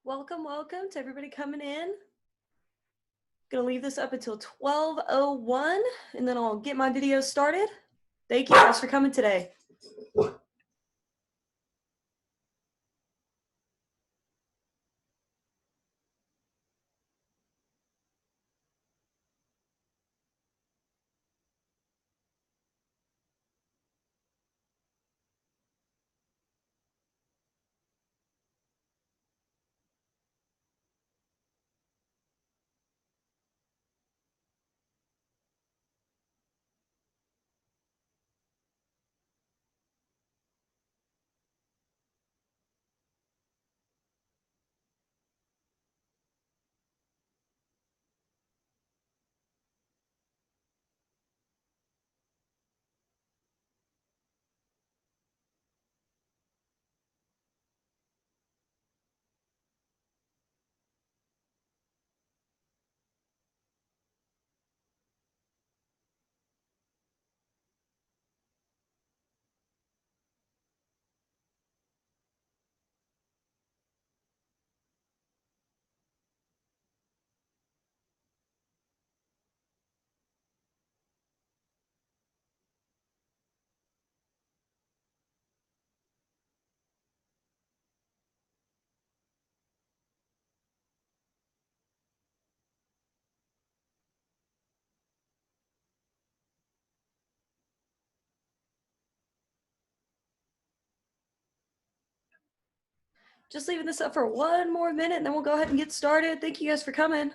Welcome, welcome to everybody coming in. Gonna leave this up until 12:01 and then I'll get my video started. Thank you guys for coming today. Just leaving this up for one more minute and then we'll go ahead and get started. Thank you guys for coming.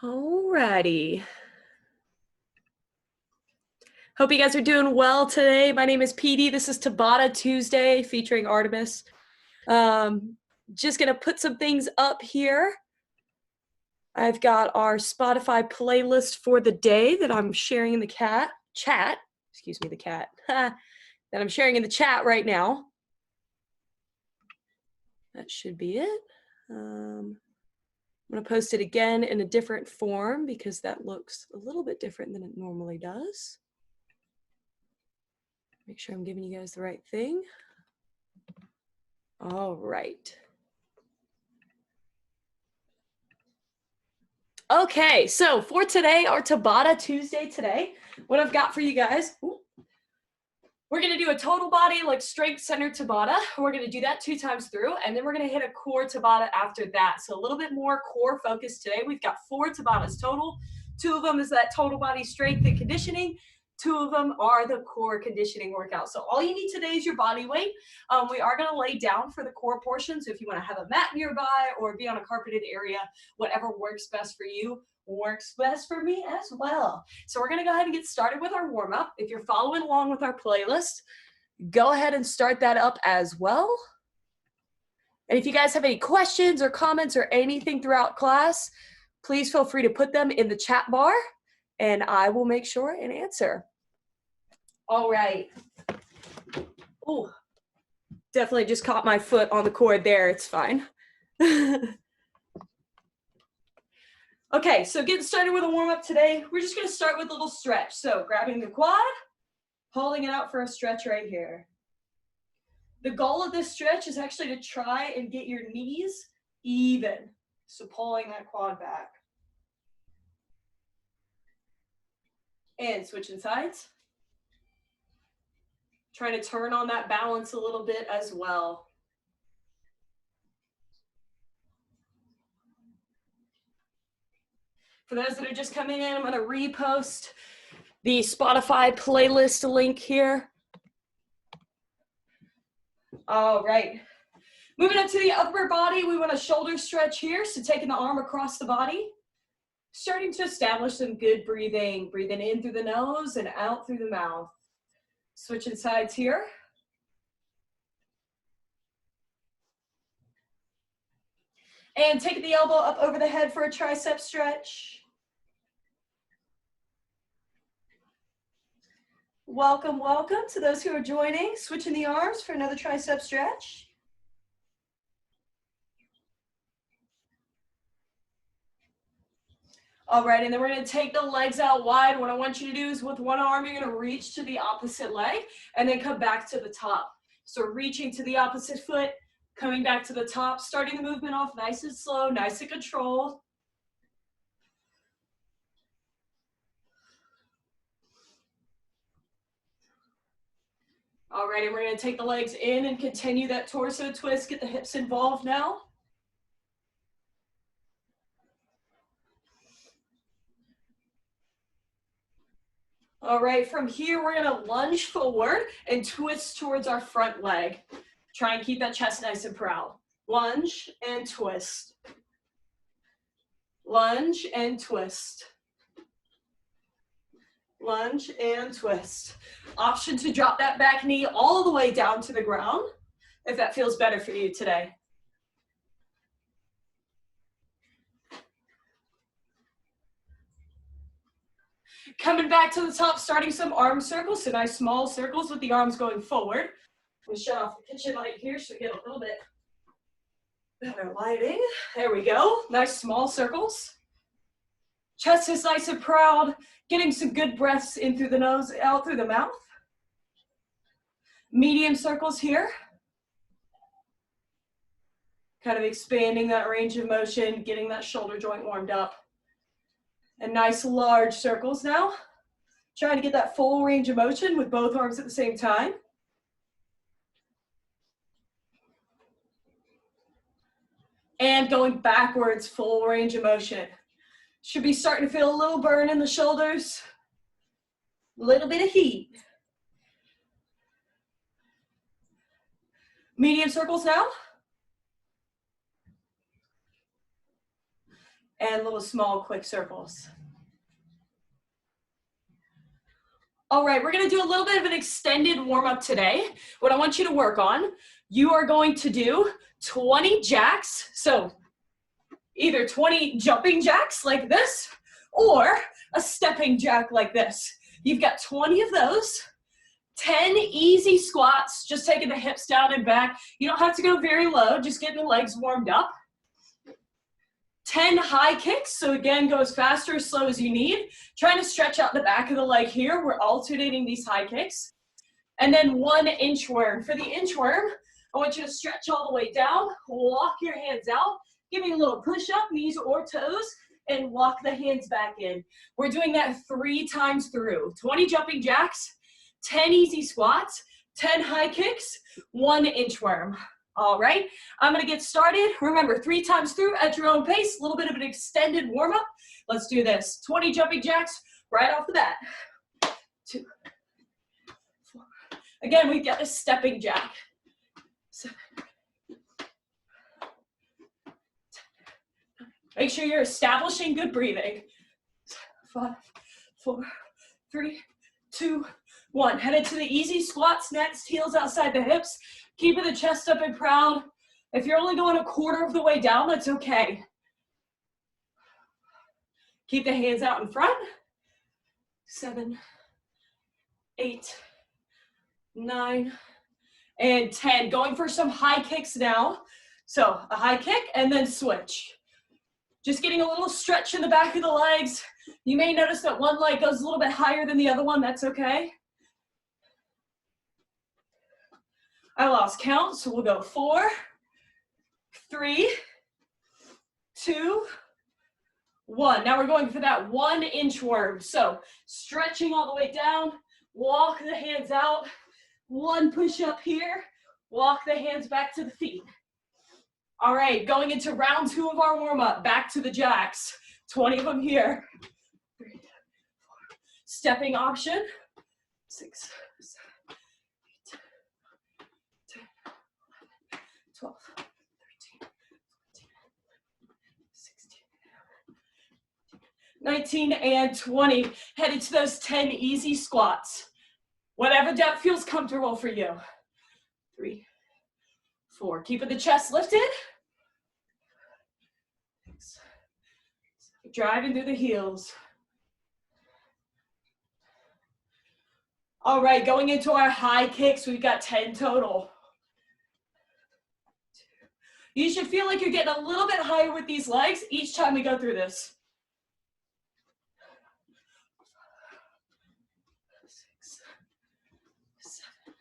Alrighty. Hope you guys are doing well today. My name is Petey. This is Tabata Tuesday featuring Artemis. Just gonna put some things up here. I've got our Spotify playlist for the day that I'm sharing in the chat. Excuse me, the cat. That I'm sharing in the chat right now. That should be it. I'm going to post it again in a different form because that looks a little bit different than it normally does. Make sure I'm giving you guys the right thing. All right. Okay, so for today, our Tabata Tuesday today, what I've got for you guys, we're going to do a total body, like strength-centered Tabata. We're going to do that 2 times through, and then we're going to hit a core Tabata after that. So a little bit more core focus today. We've got 4 Tabatas total. 2 of them is that total body strength and conditioning. 2 of them are the core conditioning workout. So all you need today is your body weight. We are going to lay down for the core portion. So if you want to have a mat nearby or be on a carpeted area, whatever works best for you works best for me as well. So we're going to go ahead and get started with our warm up. If you're following along with our playlist, go ahead and start that up as well. And if you guys have any questions or comments or anything throughout class, please feel free to put them in the chat bar and I will make sure and answer. All right. Oh, definitely just caught my foot on the cord there. It's fine. Okay, so getting started with a warm-up today, we're just going to start with a little stretch. So grabbing the quad, holding it out for a stretch right here. The goal of this stretch is actually to try and get your knees even. So pulling that quad back. And switching sides. Trying to turn on that balance a little bit as well. For those that are just coming in, I'm going to repost the Spotify playlist link here. All right. Moving up to the upper body, we want a shoulder stretch here. So taking the arm across the body. Starting to establish some good breathing. Breathing in through the nose and out through the mouth. Switching sides here. And taking the elbow up over the head for a tricep stretch. Welcome, welcome to those who are joining. Switching the arms for another tricep stretch. All right, and then we're going to take the legs out wide. What I want you to do is with one arm, you're going to reach to the opposite leg and then come back to the top. So reaching to the opposite foot, coming back to the top, starting the movement off nice and slow, nice and controlled. All right, and we're going to take the legs in and continue that torso twist. Get the hips involved now. All right, from here, we're gonna lunge forward and twist towards our front leg. Try and keep that chest nice and proud. Lunge and twist. Lunge and twist. Lunge and twist. Option to drop that back knee all the way down to the ground, if that feels better for you today. Coming back to the top, starting some arm circles, so nice small circles with the arms going forward. We shut off the kitchen light here so we get a little bit better lighting. There we go, nice small circles. Chest is nice and proud, getting some good breaths in through the nose, out through the mouth. Medium circles here. Kind of expanding that range of motion, getting that shoulder joint warmed up. And nice large circles now. Trying to get that full range of motion with both arms at the same time. And going backwards, full range of motion. Should be starting to feel a little burn in the shoulders. A little bit of heat. Medium circles now. And little small quick circles. All right, we're gonna do a little bit of an extended warm up today. What I want you to work on, you are going to do 20 jacks. So either 20 jumping jacks like this, or a stepping jack like this. You've got 20 of those, 10 easy squats, just taking the hips down and back. You don't have to go very low, just getting the legs warmed up. 10 high kicks, so again, go as fast or as slow as you need. Trying to stretch out the back of the leg here. We're alternating these high kicks. And then 1 inchworm. For the inchworm, I want you to stretch all the way down, walk your hands out, give me a little push-up, knees or toes, and walk the hands back in. We're doing that 3 times through. 20 jumping jacks, 10 easy squats, 10 high kicks, 1 inchworm. All right, I'm gonna get started. Remember, 3 times through at your own pace, a little bit of an extended warm-up. Let's do this. 20 jumping jacks right off the bat. 2, 4. Again, we've got a stepping jack. 7. Make sure you're establishing good breathing. 5, 4, 3, 2, 1. Headed to the easy squats next, heels outside the hips. Keeping the chest up and proud. If you're only going a quarter of the way down, that's okay. Keep the hands out in front. 7, 8, 9, and 10. Going for some high kicks now. So a high kick and then switch. Just getting a little stretch in the back of the legs. You may notice that one leg goes a little bit higher than the other one. That's okay. I lost count, so we'll go 4, 3, 2, 1. Now we're going for that 1 inchworm. So stretching all the way down, walk the hands out, 1 push up here, walk the hands back to the feet. All right, going into round 2 of our warm up, back to the jacks. 20 of them here. 3, 4. Stepping option. 6, 7, 8, 10, 12, 13, 14, 16, 19, and 20. Headed to those 10 easy squats. Whatever depth feels comfortable for you. 3, 4. Keeping the chest lifted. 6. Driving through the heels. All right, going into our high kicks, we've got 10 total. You should feel like you're getting a little bit higher with these legs each time we go through this. 6, 7.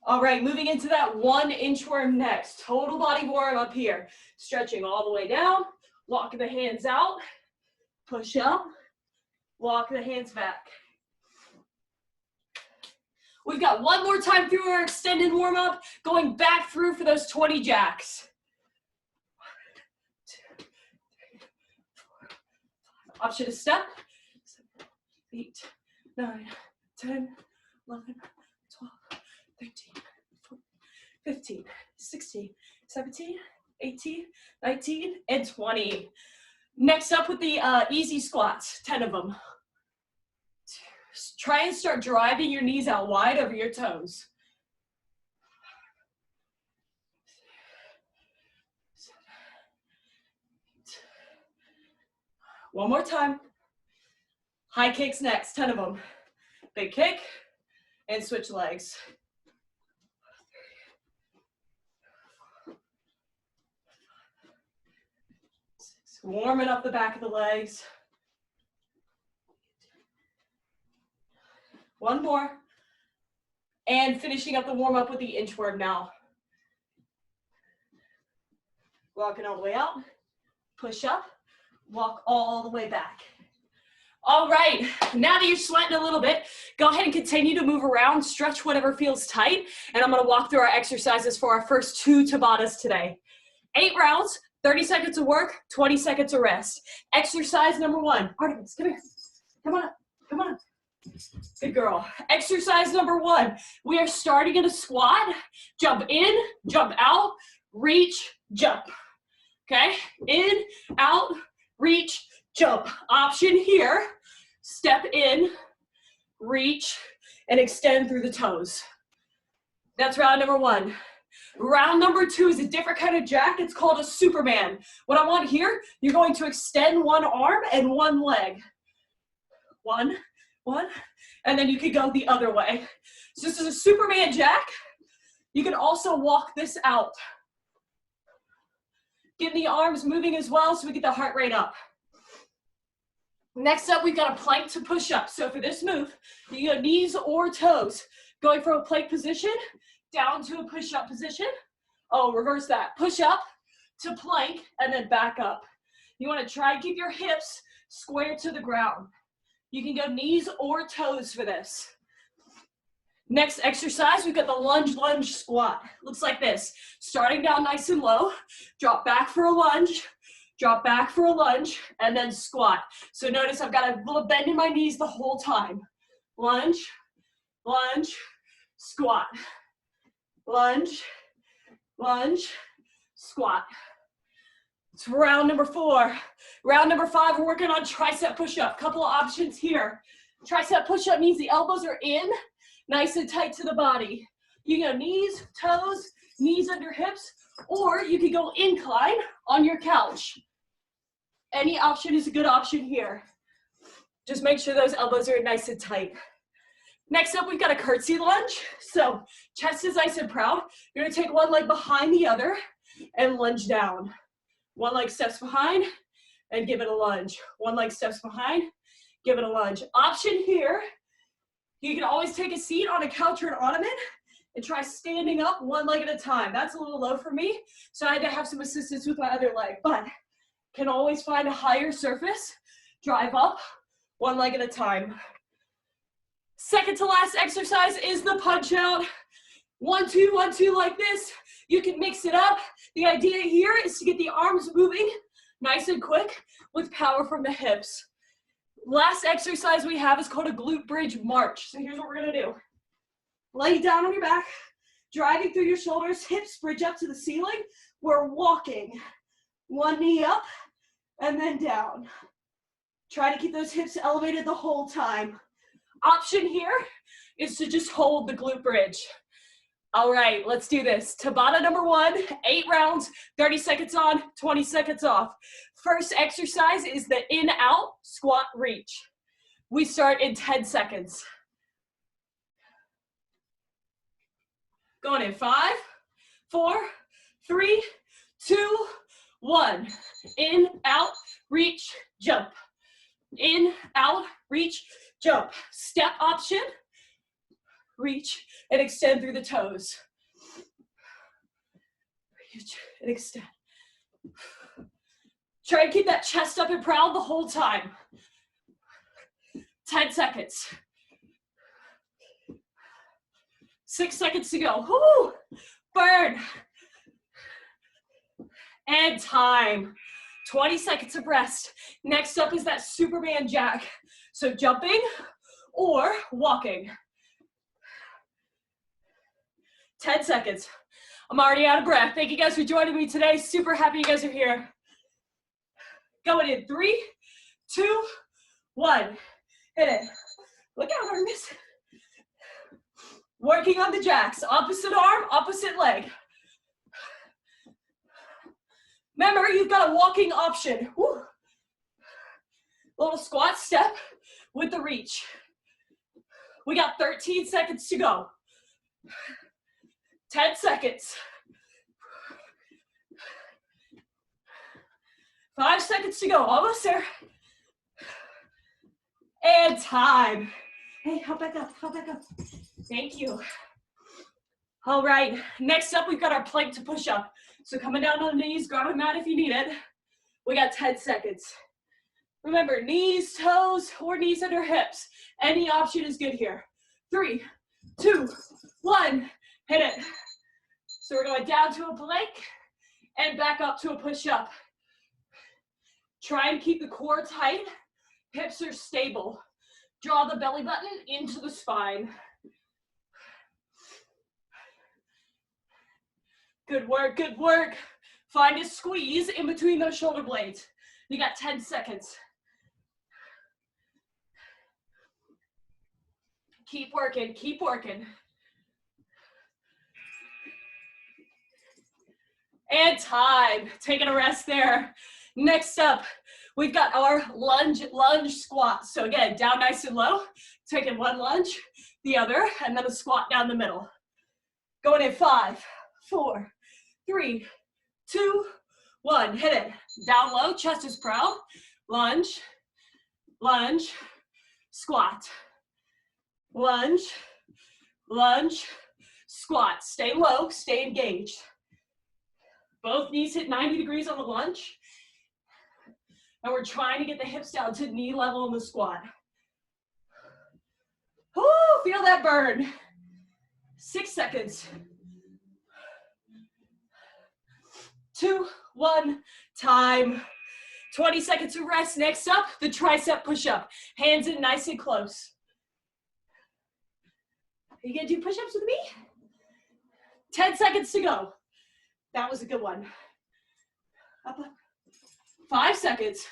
All right, moving into that 1 inchworm next. Total body warm up here. Stretching all the way down, walking the hands out. Push up, walk the hands back. We've got one more time through our extended warm up, going back through for those 20 jacks. 1, 2, 3, 4, 5. Option to step. 7, 8, 9, 10, 11, 12, 13, 14, 15, 16, 17, 18, 19, and 20. Next up with the easy squats, 10 of them. Try and start driving your knees out wide over your toes. 7, 8. One more time. High kicks next, 10 of them. Big kick and switch legs. 6. Warming up the back of the legs. 1 more. And finishing up the warm up with the inchworm now. Walking all the way out, push up, walk all the way back. All right, now that you're sweating a little bit, go ahead and continue to move around, stretch whatever feels tight, and I'm gonna walk through our exercises for our first 2 Tabatas today. 8 rounds, 30 seconds of work, 20 seconds of rest. Exercise number 1. Artemis, come here. Come on up, come on up. Good girl. Exercise number 1. We are starting in a squat. Jump in, jump out, reach, jump. Okay? In, out, reach, jump. Option here. Step in, reach, and extend through the toes. That's round number 1. Round number 2 is a different kind of jack. It's called a Superman. What I want here, you're going to extend 1 arm and 1 leg. 1, 1, and then you could go the other way. So this is a Superman jack. You can also walk this out. Get the arms moving as well so we get the heart rate up. Next up, we've got a plank to push up. So for this move, you go knees or toes. Going from a plank position down to a push-up position. Oh, reverse that. Push up to plank and then back up. You want to try and keep your hips square to the ground. You can go knees or toes for this. Next exercise, we've got the lunge squat. Looks like this. Starting down nice and low, drop back for a lunge, drop back for a lunge, and then squat. So notice I've got a little bend in my knees the whole time. Lunge, lunge, squat. Lunge, lunge, squat. It's round number 4. Round number 5, we're working on tricep push-up. Couple of options here. Tricep push-up means the elbows are in, nice and tight to the body. You can go knees, toes, knees under hips, or you can go incline on your couch. Any option is a good option here. Just make sure those elbows are nice and tight. Next up, we've got a curtsy lunge. So chest is nice and proud. You're gonna take 1 leg behind the other and lunge down. 1 leg steps behind and give it a lunge. 1 leg steps behind, give it a lunge. Option here, you can always take a seat on a couch or an ottoman and try standing up 1 leg at a time. That's a little low for me, so I had to have some assistance with my other leg, but can always find a higher surface, drive up 1 leg at a time. Second to last exercise is the punch out. 1, 2, 1, 2 like this. You can mix it up. The idea here is to get the arms moving nice and quick with power from the hips. Last exercise we have is called a glute bridge march. So here's what we're gonna do. Lay down on your back, driving through your shoulders, hips bridge up to the ceiling. We're walking. One knee up and then down. Try to keep those hips elevated the whole time. Option here is to just hold the glute bridge. All right, let's do this. Tabata number 1, 8 rounds, 30 seconds on, 20 seconds off. First exercise is the in-out squat reach. We start in 10 seconds. Going in 5, 4, 3, 2, 1. In, out, reach, jump. In, out, reach, jump. Step option. Reach and extend through the toes. Reach and extend. Try and keep that chest up and proud the whole time. 10 seconds. 6 seconds to go. Woo! Burn. And time. 20 seconds of rest. Next up is that Superman jack. So jumping or walking. 10 seconds. I'm already out of breath. Thank you guys for joining me today. Super happy you guys are here. Going in 3, 2, 1. Hit it. Look out, Artemis. Working on the jacks. Opposite arm, opposite leg. Remember, you've got a walking option. Woo. Little squat step with the reach. We got 13 seconds to go. 10 seconds. 5 seconds to go. Almost there. And time. Hey, help back up, help back up. Thank you. All right, next up, we've got our plank to push up. So coming down on the knees, grab a mat if you need it. We got 10 seconds. Remember, knees, toes, or knees under hips. Any option is good here. 3, 2, 1. Hit it. So we're going down to a plank and back up to a push-up. Try and keep the core tight. Hips are stable. Draw the belly button into the spine. Good work, good work. Find a squeeze in between those shoulder blades. You got 10 seconds. Keep working, keep working. And time. Taking a rest there. Next up, we've got our lunge squat. So again, down nice and low. Taking one lunge, the other, and then a squat down the middle. Going in 5, 4, 3, 2, 1. Hit it. Down low, chest is proud. Lunge, lunge, squat. Lunge, lunge, squat. Stay low, stay engaged. Both knees hit 90 degrees on the lunge. And we're trying to get the hips down to knee level in the squat. Woo, feel that burn. 6 seconds. 2, 1, time. 20 seconds of rest. Next up, the tricep push-up. Hands in nice and close. Are you gonna do push-ups with me? 10 seconds to go. That was a good one. Up, up. 5 seconds.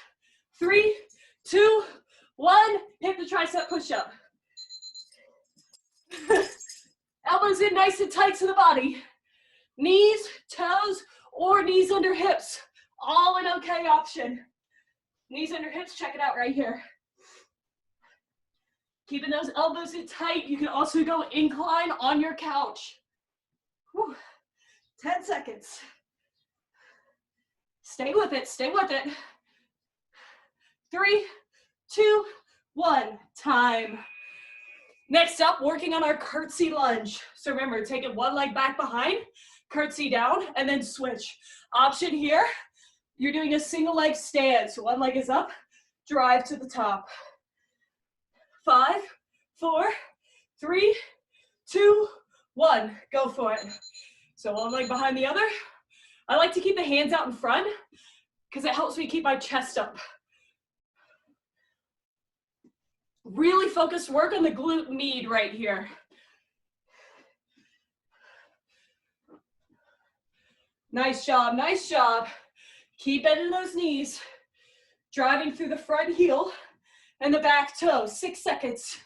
3, 2, 1. Hit the tricep push-up. Elbows in nice and tight to the body. Knees, toes, or knees under hips. All an okay option. Knees under hips, check it out right here. Keeping those elbows in tight. You can also go incline on your couch. Whew. 10 seconds. Stay with it, stay with it. 3, 2, 1, time. Next up, working on our curtsy lunge. So remember, taking one leg back behind, curtsy down, and then switch. Option here, you're doing a single leg stand. So one leg is up, drive to the top. 5, 4, 3, 2, 1, go for it. So one leg behind the other. I like to keep the hands out in front because it helps me keep my chest up. Really focused work on the glute med right here. Nice job, nice job. Keep bending those knees. Driving through the front heel and the back toe. 6 seconds.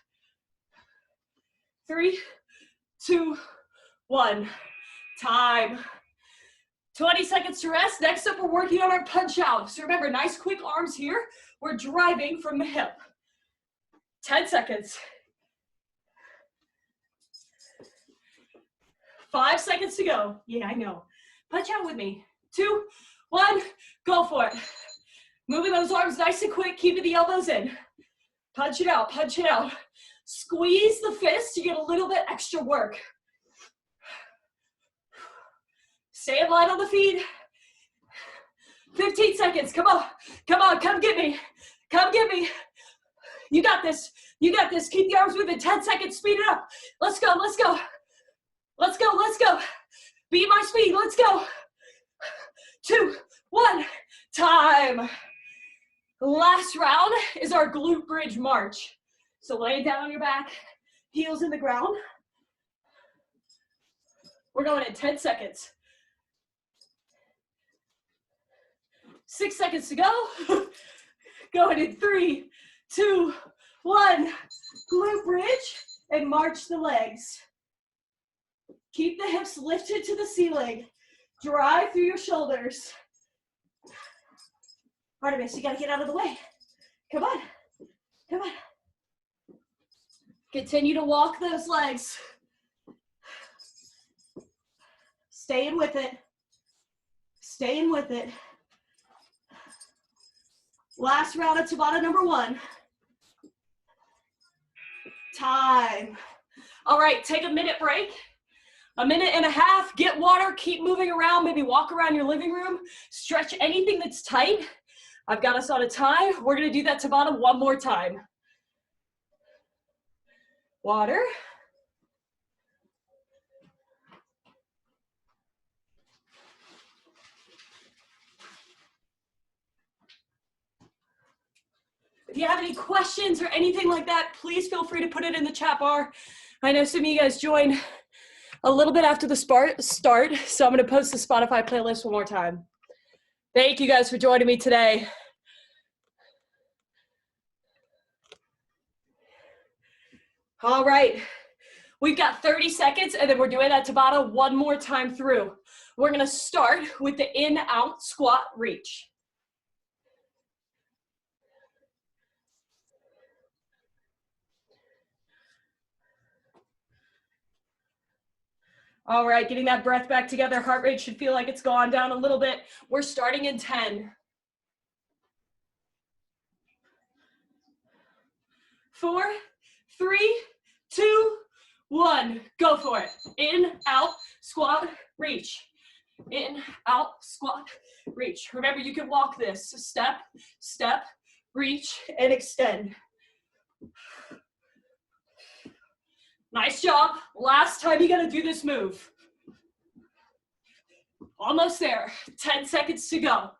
3, 2, 1. Time. 20 seconds to rest. Next up, we're working on our punch out. So remember, nice quick arms here. We're driving from the hip. 10 seconds. 5 seconds to go. Yeah, I know. Punch out with me. 2, 1, go for it. Moving those arms nice and quick, keeping the elbows in. Punch it out, punch it out. Squeeze the fist to get a little bit extra work. Stay in line on the feet. 15 seconds, come on, come on, come get me. Come get me. You got this, you got this. Keep the arms moving, 10 seconds, speed it up. Let's go, let's go. Let's go, let's go. Beat my speed, let's go. 2, 1, time. Last round is our glute bridge march. So lay down on your back, heels in the ground. We're going in 10 seconds. 6 seconds to go. Going in 3, 2, 1. Glute bridge and march the legs. Keep the hips lifted to the ceiling. Drive through your shoulders. Artemis, you gotta get out of the way. Come on, come on. Continue to walk those legs. Staying with it. Staying with it. Last round of Tabata number 1. Time. All right, take a minute break. A minute and a half, get water, keep moving around, maybe walk around your living room, stretch anything that's tight. I've got us on a time. We're gonna do that Tabata one more time. Water. If you have any questions or anything like that, please feel free to put it in the chat bar. I know some of you guys joined a little bit after the start, so I'm gonna post the Spotify playlist one more time. Thank you guys for joining me today. All right, we've got 30 seconds and then we're doing that Tabata one more time through. We're gonna start with the in-out squat reach. All right, getting that breath back together. Heart rate should feel like it's gone down a little bit. We're starting in 10. 4, 3, 2, 1. Go for it. In, out, squat, reach. In, out, squat, reach. Remember, you can walk this. Step, step, reach, and extend. Nice job. Last time you gotta do this move. Almost there. 10 seconds to go.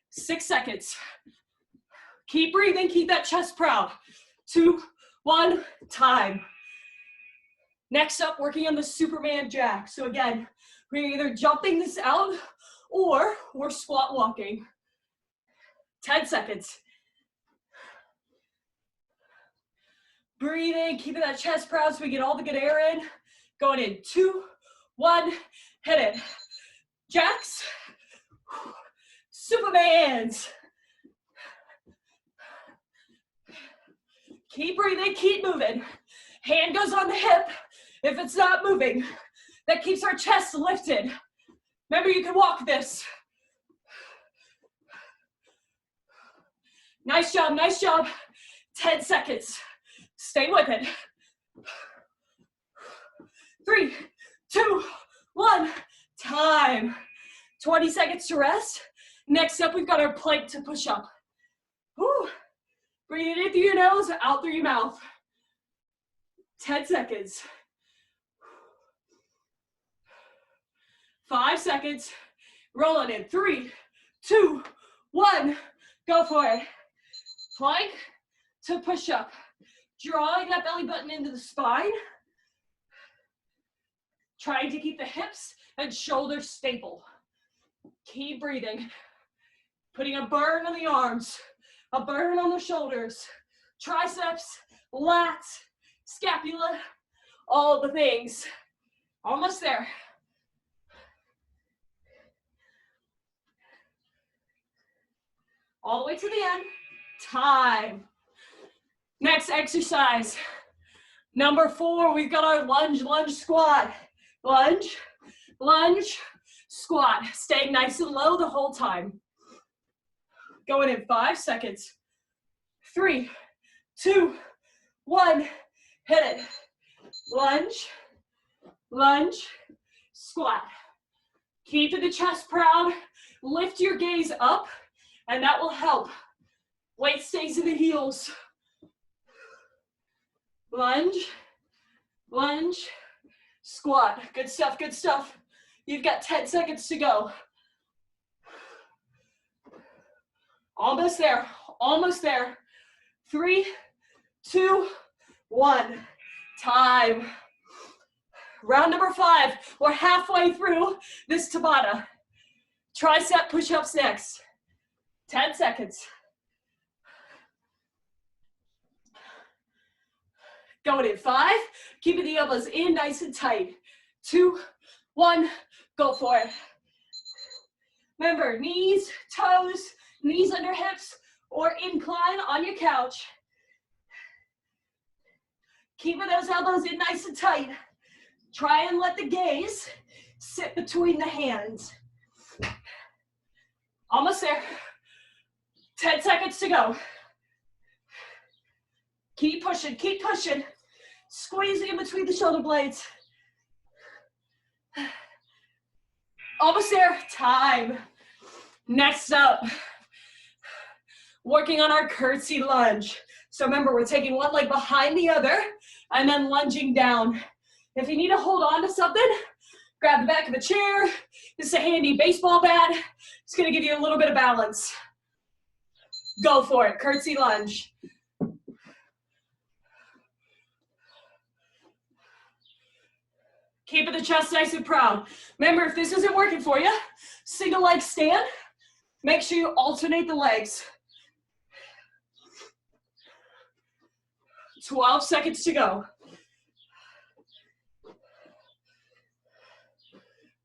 6 seconds. Keep breathing, keep that chest proud. 2, 1, time. Next up, working on the Superman jack. So again, we're either jumping this out or we're squat walking. 10 seconds. Breathing, keeping that chest proud so we get all the good air in. Going in 2, 1, hit it. Jacks, Supermans. Keep breathing, keep moving. Hand goes on the hip. If it's not moving, that keeps our chest lifted. Remember, you can walk this. Nice job, nice job. 10 seconds. Stay with it. 3, 2, 1, time. 20 seconds to rest. Next up, we've got our plank to push up. Whew. Breathe in through your nose, out through your mouth. 10 seconds. 5 seconds. Rolling in. 3, 2, 1. Go for it. Plank to push up. Drawing that belly button into the spine. Trying to keep the hips and shoulders stable. Keep breathing. Putting a burn on the arms, a burn on the shoulders, triceps, lats, scapula, all the things. Almost there. All the way to the end. Time. Next exercise. Number 4, we've got our lunge squat. Lunge, lunge, squat. Staying nice and low the whole time. Going in 5 seconds. 3, 2, 1. Hit it. Lunge, lunge, squat. Keep the chest proud. Lift your gaze up, and that will help. Weight stays in the heels. Lunge, lunge, squat. Good stuff, good stuff. You've got 10 seconds to go. Almost there, almost there. 3, 2, 1. Time. Round number 5. We're halfway through this Tabata. Tricep push-ups next. 10 seconds. Going in 5, keeping the elbows in nice and tight. 2, 1, go for it. Remember, knees, toes, knees under hips, or incline on your couch. Keeping those elbows in nice and tight. Try and let the gaze sit between the hands. Almost there. 10 seconds to go. Keep pushing, keep pushing. Squeezing in between the shoulder blades. Almost there. Time. Next up, working on our curtsy lunge. So remember, we're taking one leg behind the other and then lunging down. If you need to hold on to something, grab the back of a chair. This is a handy baseball bat. It's going to give you a little bit of balance. Go for it. Curtsy lunge. Keeping the chest nice and proud. Remember, if this isn't working for you, single leg stand. Make sure you alternate the legs. 12 seconds to go.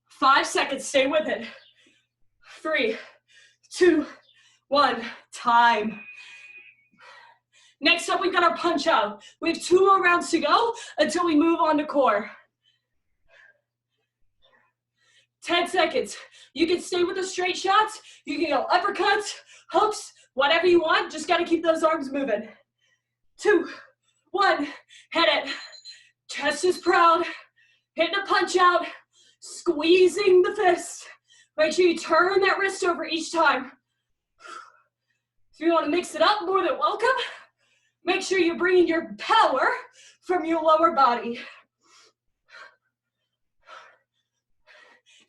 5 seconds, stay with it. 3, 2, 1, time. Next up, we've got our punch out. We have 2 more rounds to go until we move on to core. 10 seconds. You can stay with the straight shots. You can go uppercuts, hooks, whatever you want. Just got to keep those arms moving. 2, 1, hit it. Chest is proud. Hitting a punch out. Squeezing the fist. Make sure you turn that wrist over each time. If you want to mix it up, more than welcome. Make sure you're bringing your power from your lower body.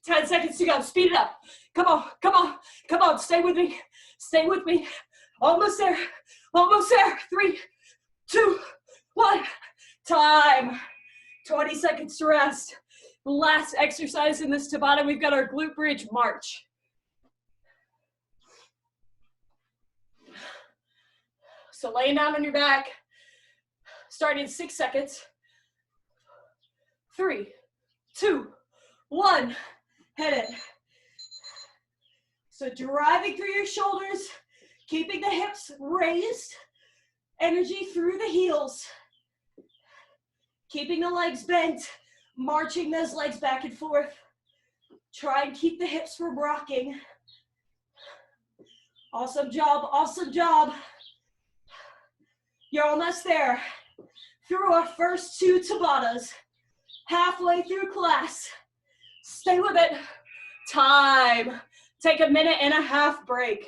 10 seconds to go. Speed it up. Come on, come on, come on. Stay with me. Stay with me. Almost there. Almost there. 3, 2, 1. Time. 20 seconds to rest. Last exercise in this Tabata, we've got our glute bridge march. So laying down on your back, starting in 6 seconds. 3, 2, 1. Hit it. So driving through your shoulders, keeping the hips raised, energy through the heels, keeping the legs bent, marching those legs back and forth. Try and keep the hips from rocking. Awesome job, awesome job. You're almost there. Through our first 2 Tabatas. Halfway through class. Stay with it. Time. Take a 1.5 minute break.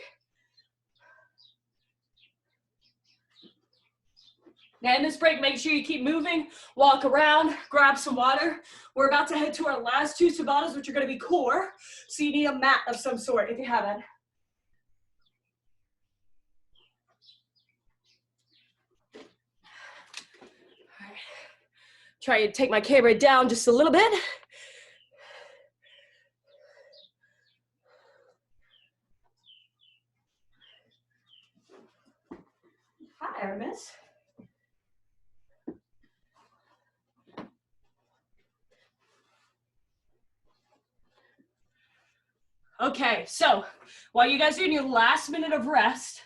Now in this break, make sure you keep moving, walk around, grab some water. We're about to head to our last 2 Tabatas, which are going to be core. So you need a mat of some sort if you haven't. All right. Try to take my camera down just a little bit. Aramis. Okay, so while you guys are in your last minute of rest,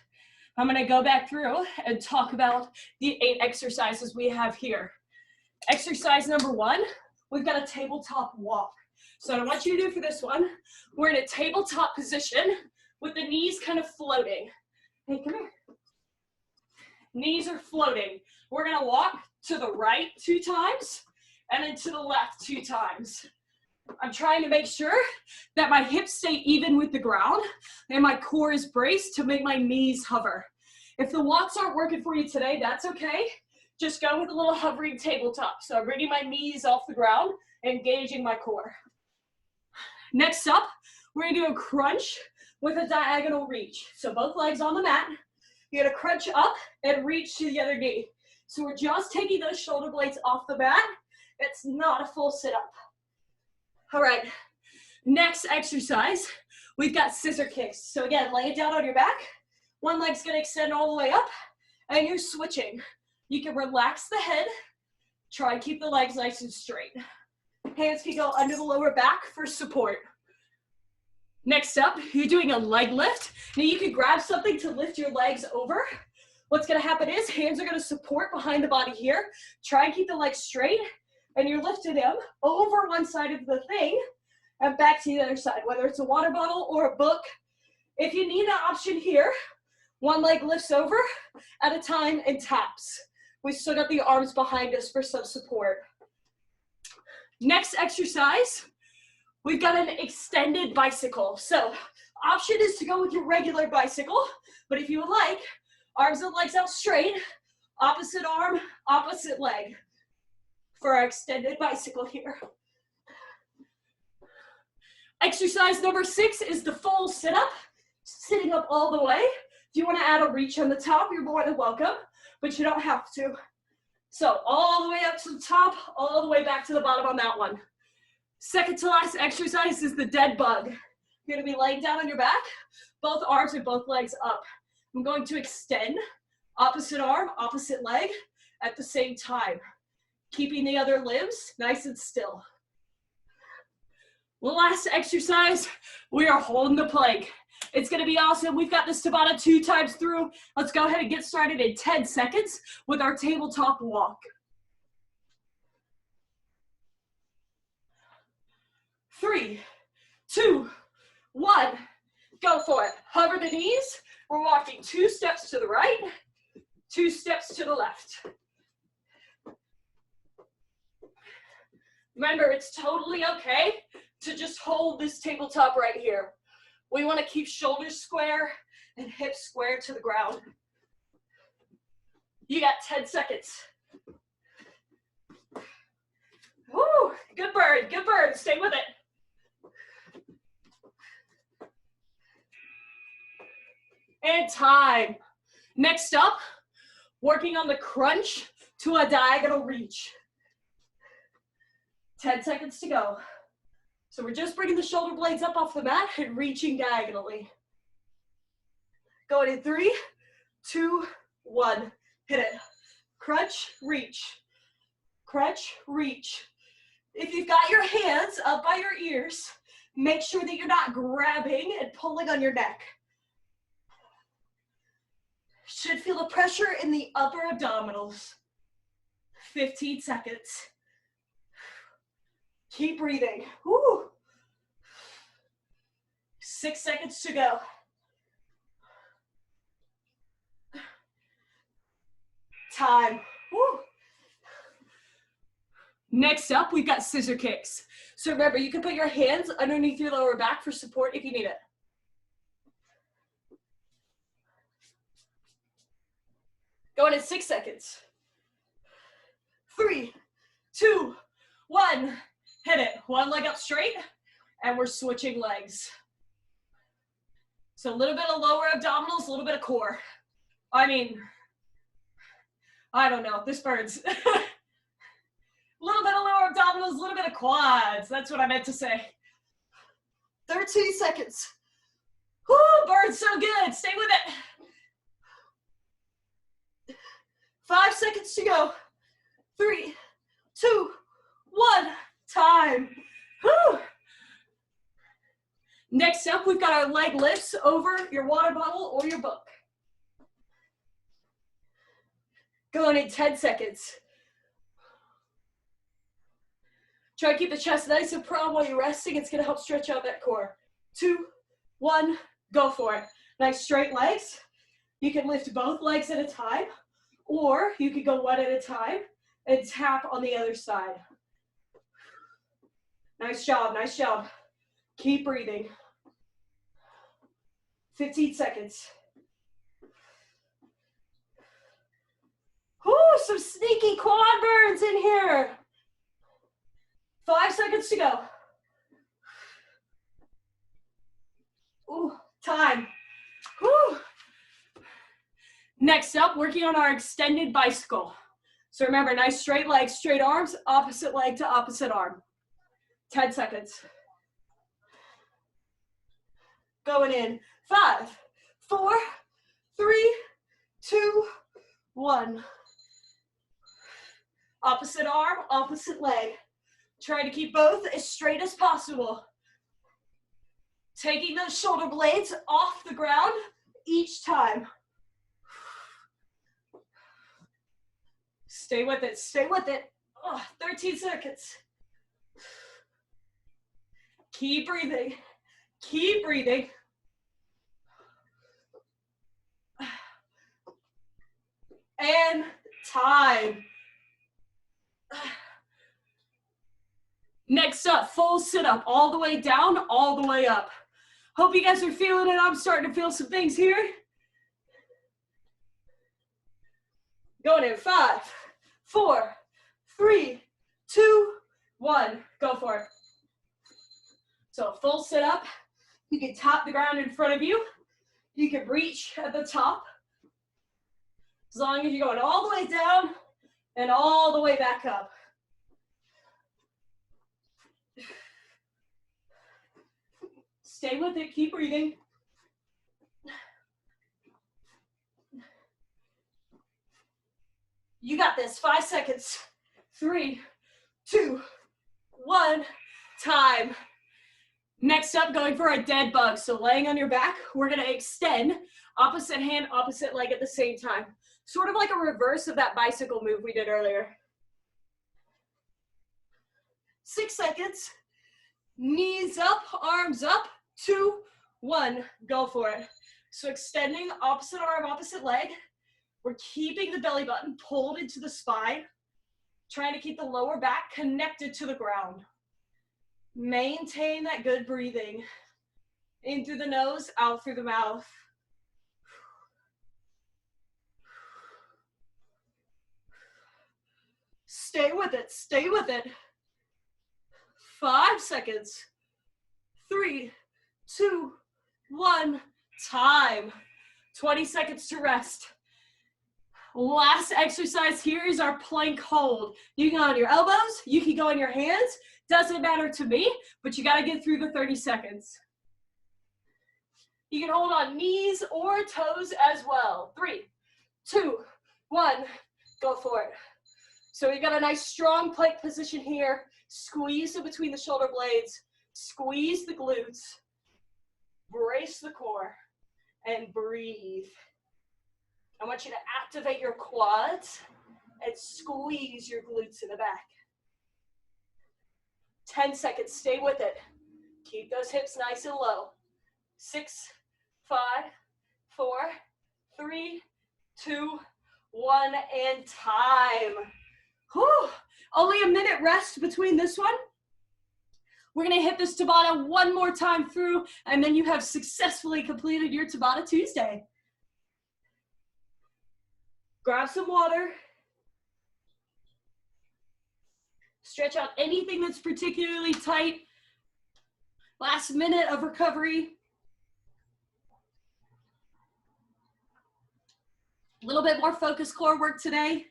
I'm gonna go back through and talk about the 8 exercises we have here. Exercise number 1, we've got a tabletop walk. So what I want you to do for this one, we're in a tabletop position with the knees kind of floating. Hey, come here. Knees are floating. We're gonna walk to the right 2 times and then to the left 2 times. I'm trying to make sure that my hips stay even with the ground and my core is braced to make my knees hover. If the walks aren't working for you today, that's okay. Just go with a little hovering tabletop. So I'm bringing my knees off the ground, engaging my core. Next up, we're gonna do a crunch with a diagonal reach. So both legs on the mat. You're gonna crunch up and reach to the other knee. So we're just taking those shoulder blades off the mat. It's not a full sit-up. All right, next exercise, we've got scissor kicks. So again, lay it down on your back. One leg's gonna extend all the way up, and you're switching. You can relax the head. Try and keep the legs nice and straight. Hands can go under the lower back for support. Next up, you're doing a leg lift. Now you can grab something to lift your legs over. What's gonna happen is hands are gonna support behind the body here. Try and keep the legs straight, and you're lifting them over one side of the thing and back to the other side, whether it's a water bottle or a book. If you need an option here, one leg lifts over at a time and taps. We still got the arms behind us for some support. Next exercise, we've got an extended bicycle. So option is to go with your regular bicycle, but if you would like, arms and legs out straight, opposite arm, opposite leg for our extended bicycle here. Exercise number 6 is the full sit-up, sitting up all the way. If you want to add a reach on the top, you're more than welcome, but you don't have to. So all the way up to the top, all the way back to the bottom on that one. Second to last exercise is the dead bug. You're going to be laying down on your back, both arms and both legs up. I'm going to extend opposite arm, opposite leg at the same time, keeping the other limbs nice and still. The last exercise, we are holding the plank. It's gonna be awesome. We've got this Tabata 2 times through. Let's go ahead and get started in 10 seconds with our tabletop walk. 3, 2, 1, go for it. Hover the knees. We're walking 2 steps to the right, 2 steps to the left. Remember, it's totally okay to just hold this tabletop right here. We want to keep shoulders square and hips square to the ground. You got 10 seconds. Woo, good bird, good bird. Stay with it. And time. Next up, working on the crunch to a diagonal reach. 10 seconds to go. So we're just bringing the shoulder blades up off the mat and reaching diagonally. Going in 3, 2, 1. Hit it. Crunch, reach. Crunch, reach. If you've got your hands up by your ears, make sure that you're not grabbing and pulling on your neck. Should feel the pressure in the upper abdominals. 15 seconds. Keep breathing. Woo. 6 seconds to go. Time. Woo. Next up, we've got scissor kicks. So remember, you can put your hands underneath your lower back for support if you need it. Going in 6 seconds. 3, 2, 1. Hit it. One leg up straight, and we're switching legs. So a little bit of lower abdominals, a little bit of core. I mean, I don't know. This burns. A little bit of lower abdominals, a little bit of quads. That's what I meant to say. 13 seconds. Whoo, burns so good. Stay with it. 5 seconds to go. 3, 2, 1, time. Whew. Next up, we've got our leg lifts over your water bottle or your book. Going in 10 seconds. Try to keep the chest nice and prone while you're resting. It's gonna help stretch out that core. 2, 1, go for it. Nice straight legs. You can lift both legs at a time, or you can go one at a time and tap on the other side. Nice job, nice job. Keep breathing. 15 seconds. Ooh, some sneaky quad burns in here. 5 seconds to go. Ooh, time. Whew. Next up, working on our extended bicycle. So remember, nice straight legs, straight arms, opposite leg to opposite arm. 10 seconds. Going in. 5, 4, 3, 2, 1. Opposite arm, opposite leg. Try to keep both as straight as possible. Taking those shoulder blades off the ground each time. Stay with it, stay with it. Oh, 13 seconds. Keep breathing, keep breathing. And time. Next up, full sit-up, all the way down, all the way up. Hope you guys are feeling it. I'm starting to feel some things here. Going in 5, 4, 3, 2, 1. Go for it. So full sit-up. You can tap the ground in front of you. You can reach at the top. As long as you're going all the way down and all the way back up. Stay with it, keep breathing. You got this, 5 seconds. 3, 2, 1, time. Next up, going for a dead bug. So laying on your back, we're gonna extend opposite hand, opposite leg at the same time. Sort of like a reverse of that bicycle move we did earlier. 6 seconds. Knees up, arms up. 2, 1, go for it. So extending opposite arm, opposite leg. We're keeping the belly button pulled into the spine, trying to keep the lower back connected to the ground. Maintain that good breathing. In through the nose, out through the mouth. Stay with it, stay with it. 5 seconds. 3, 2, 1, time. 20 seconds to rest. Last exercise here is our plank hold. You can go on your elbows, you can go on your hands. Doesn't matter to me, but you gotta get through the 30 seconds. You can hold on knees or toes as well. 3, 2, 1, go for it. So we got a nice strong plank position here. Squeeze in between the shoulder blades. Squeeze the glutes. Brace the core. And breathe. I want you to activate your quads and squeeze your glutes in the back. 10 seconds, stay with it. Keep those hips nice and low. 6, 5, 4, 3, 2, 1, and time. Whew. Only a minute rest between this one. We're gonna hit this Tabata one more time through, and then you have successfully completed your Tabata Tuesday. Grab some water. Stretch out anything that's particularly tight. Last minute of recovery. A little bit more focused core work today.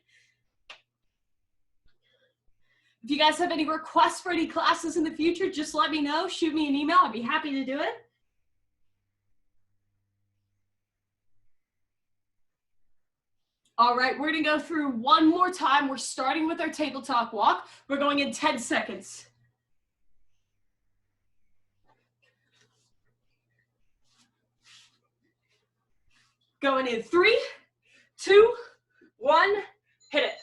If you guys have any requests for any classes in the future, just let me know. Shoot me an email. I'd be happy to do it. All right, we're gonna go through one more time. We're starting with our tabletop walk. We're going in 10 seconds. Going in 3, 2, 1, hit it.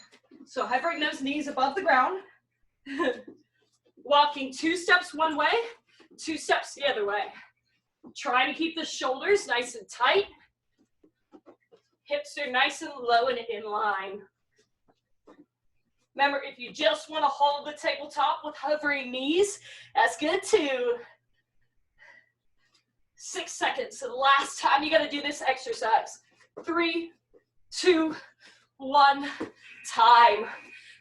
So hovering those knees above the ground. Walking 2 steps one way, 2 steps the other way. Try to keep the shoulders nice and tight. Hips are nice and low and in line. Remember, if you just want to hold the tabletop with hovering knees, that's good too. 6 seconds. So the last time you got to do this exercise. 3, 2, 1, time.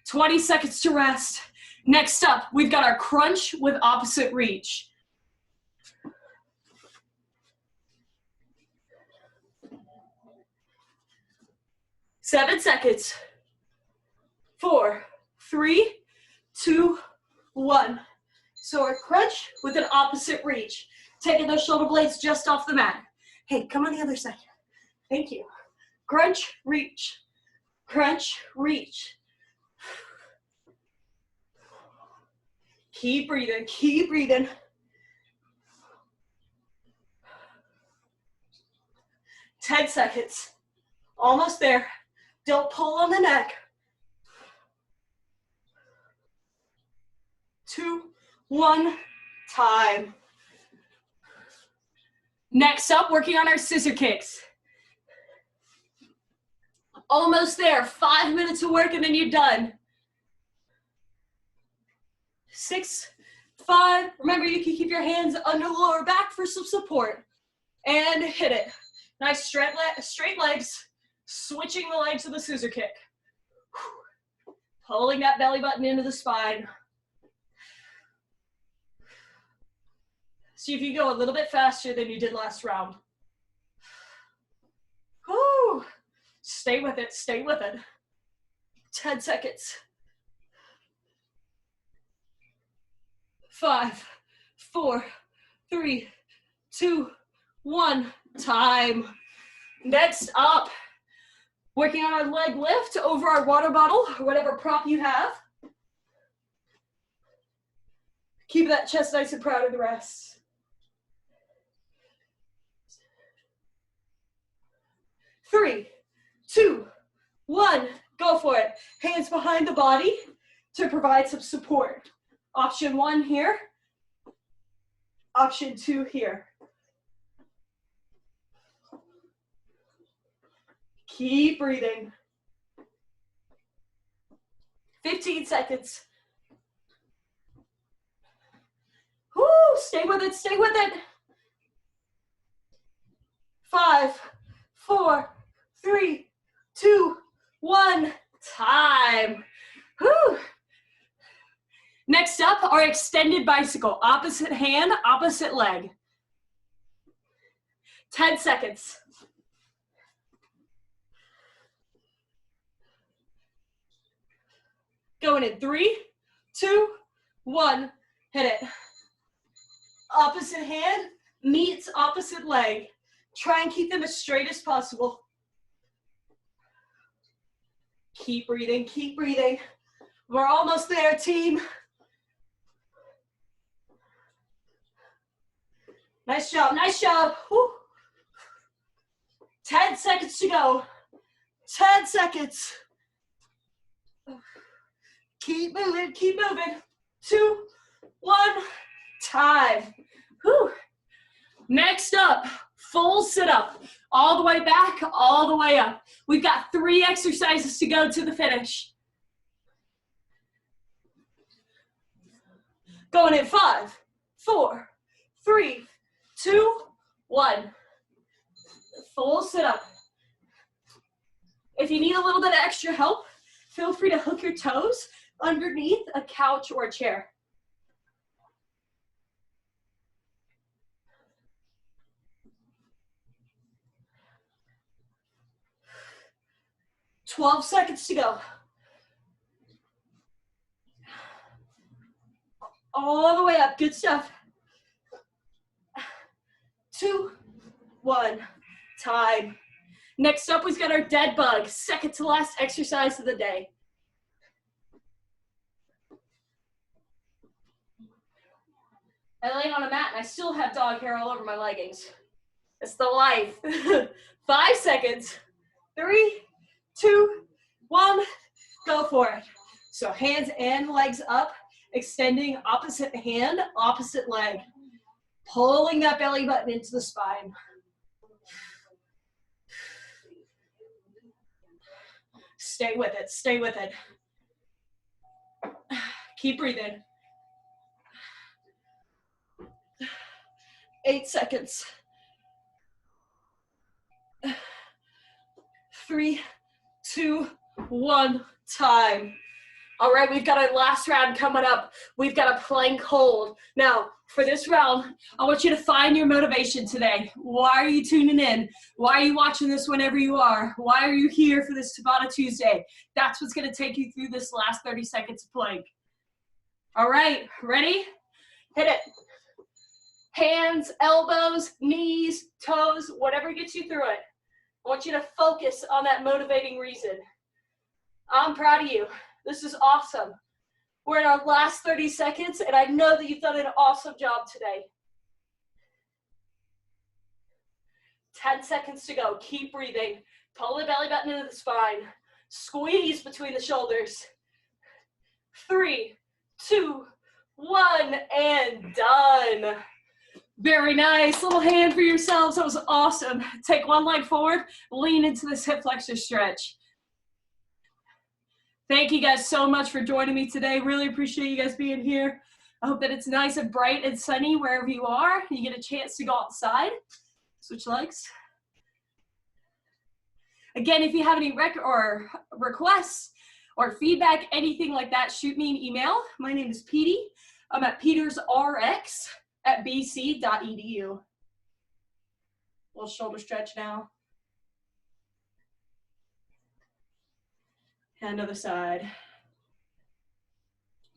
20 seconds to rest. Next up, we've got our crunch with opposite reach. Seven seconds. 4, 3, 2, 1. So our crunch with an opposite reach. Taking those shoulder blades just off the mat. Hey, come on the other side. Thank you. Crunch, reach. Crunch, reach. Keep breathing, keep breathing. 10 seconds. Almost there. Don't pull on the neck. 2, 1, time. Next up, working on our scissor kicks. Almost there. 5 minutes of work and then you're done. 6, 5. Remember, you can keep your hands under the lower back for some support. And hit it. Nice straight legs. Switching the legs of the scissor kick. Pulling that belly button into the spine. See if you go a little bit faster than you did last round. Whew. Stay with it, stay with it. 10 seconds. 5, 4, 3, 2, 1, time. Next up, working on our leg lift over our water bottle or whatever prop you have. Keep that chest nice and proud of the rest. 3, 2, 1, go for it. Hands behind the body to provide some support. Option 1 here. Option 2 here. Keep breathing. 15 seconds. Woo, stay with it, stay with it. 5, 4, 3, 2, 1, time. Whew. Next up, our extended bicycle. Opposite hand, opposite leg. 10 seconds. Going in 3, 2, 1, hit it. Opposite hand meets opposite leg. Try and keep them as straight as possible. Keep breathing, keep breathing. We're almost there, team. Nice job, nice job. Whew. 10 seconds to go. 10 seconds. Keep moving, keep moving. 2, 1, time. Whew. Next up, full sit-up. All the way back, all the way up. We've got 3 exercises to go to the finish. Going in 5, 4, 3, 2, 1. Full sit-up. If you need a little bit of extra help, feel free to hook your toes underneath a couch or a chair. 12 seconds to go. All the way up, good stuff. 2, 1, time. Next up, we've got our dead bug, second to last exercise of the day. I lay on a mat and I still have dog hair all over my leggings. It's the life. 5 seconds. 3, 2, 1, go for it. So hands and legs up, extending opposite hand, opposite leg. Pulling that belly button into the spine. Stay with it, stay with it. Keep breathing. 8 seconds. 3, 2, 1, time. All right, we've got our last round coming up. We've got a plank hold. Now, for this round, I want you to find your motivation today. Why are you tuning in? Why are you watching this whenever you are? Why are you here for this Tabata Tuesday? That's what's gonna take you through this last 30 seconds of plank. All right, ready? Hit it. Hands, elbows, knees, toes, whatever gets you through it. I want you to focus on that motivating reason. I'm proud of you. This is awesome. We're in our last 30 seconds, and I know that you've done an awesome job today. 10 seconds to go. Keep breathing. Pull the belly button into the spine. Squeeze between the shoulders. 3, 2, 1, and done. Very nice. Little hand for yourselves. That was awesome. Take one leg forward. Lean into this hip flexor stretch. Thank you guys so much for joining me today. Really appreciate you guys being here. I hope that it's nice and bright and sunny wherever you are. You get a chance to go outside. Switch legs. Again, if you have any requests or feedback, anything like that, shoot me an email. My name is Petey. I'm at petersrx@bc.edu. Little shoulder stretch now. And other side.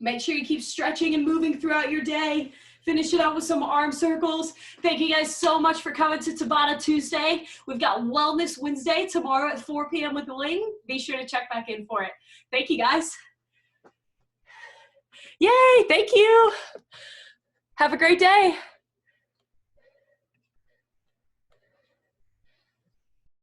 Make sure you keep stretching and moving throughout your day. Finish it out with some arm circles. Thank you guys so much for coming to Tabata Tuesday. We've got Wellness Wednesday tomorrow at 4 p.m. with Ling. Be sure to check back in for it. Thank you guys. Yay, thank you. Have a great day.